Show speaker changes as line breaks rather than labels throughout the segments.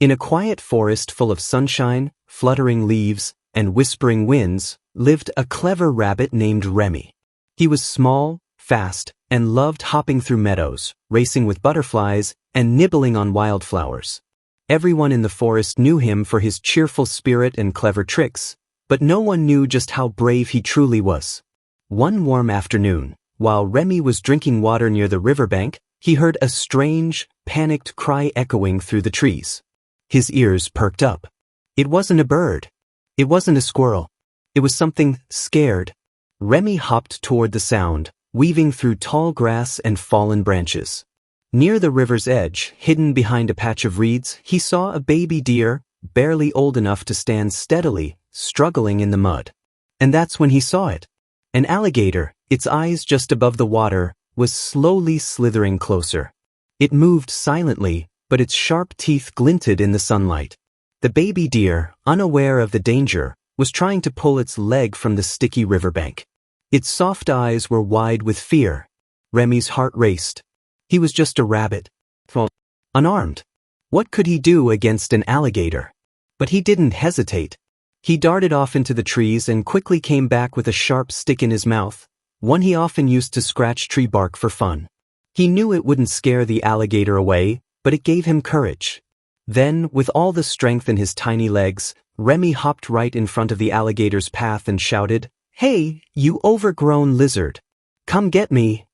In a quiet forest full of sunshine, fluttering leaves, and whispering winds, lived a clever rabbit named Remy. He was small, fast, and loved hopping through meadows, racing with butterflies, and nibbling on wildflowers. Everyone in the forest knew him for his cheerful spirit and clever tricks, but no one knew just how brave he truly was. One warm afternoon, while Remy was drinking water near the riverbank, he heard a strange, panicked cry echoing through the trees. His ears perked up. It wasn't a bird. It wasn't a squirrel. It was something scared. Remy hopped toward the sound, weaving through tall grass and fallen branches. Near the river's edge, hidden behind a patch of reeds, he saw a baby deer, barely old enough to stand steadily, struggling in the mud. And that's when he saw it. An alligator, its eyes just above the water, was slowly slithering closer. It moved silently, but its sharp teeth glinted in the sunlight. The baby deer, unaware of the danger, was trying to pull its leg from the sticky riverbank. Its soft eyes were wide with fear. Remy's heart raced. He was just a rabbit. Unarmed. What could he do against an alligator? But he didn't hesitate. He darted off into the trees and quickly came back with a sharp stick in his mouth, one he often used to scratch tree bark for fun. He knew it wouldn't scare the alligator away, but it gave him courage. Then, with all the strength in his tiny legs, Remy hopped right in front of the alligator's path and shouted, "Hey, you overgrown lizard! Come get me!"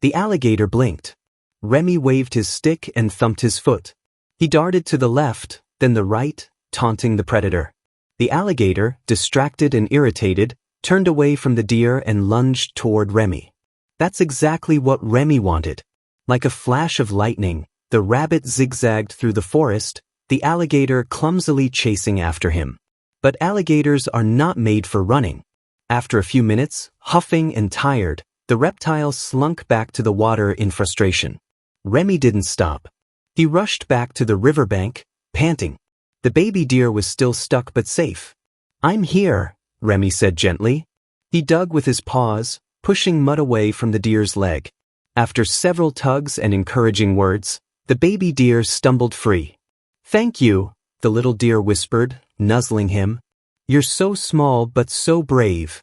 The alligator blinked. Remy waved his stick and thumped his foot. He darted to the left, then the right, taunting the predator. The alligator, distracted and irritated, turned away from the deer and lunged toward Remy. That's exactly what Remy wanted. Like a flash of lightning, the rabbit zigzagged through the forest, the alligator clumsily chasing after him. But alligators are not made for running. After a few minutes, huffing and tired, the reptile slunk back to the water in frustration. Remy didn't stop. He rushed back to the riverbank, panting. The baby deer was still stuck but safe. "I'm here," Remy said gently. He dug with his paws, pushing mud away from the deer's leg. After several tugs and encouraging words, the baby deer stumbled free. "Thank you," the little deer whispered, nuzzling him. "You're so small but so brave."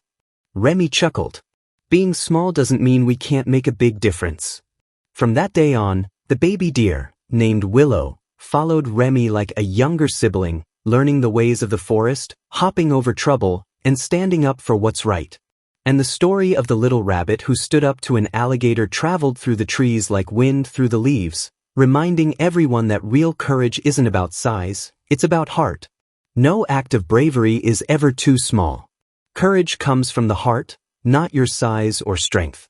Remy chuckled. Being small doesn't mean we can't make a big difference. From that day on, the baby deer, named Willow, followed Remy like a younger sibling, learning the ways of the forest, hopping over trouble, and standing up for what's right. And the story of the little rabbit who stood up to an alligator traveled through the trees like wind through the leaves, reminding everyone that real courage isn't about size, it's about heart. No act of bravery is ever too small. Courage comes from the heart, not your size or strength.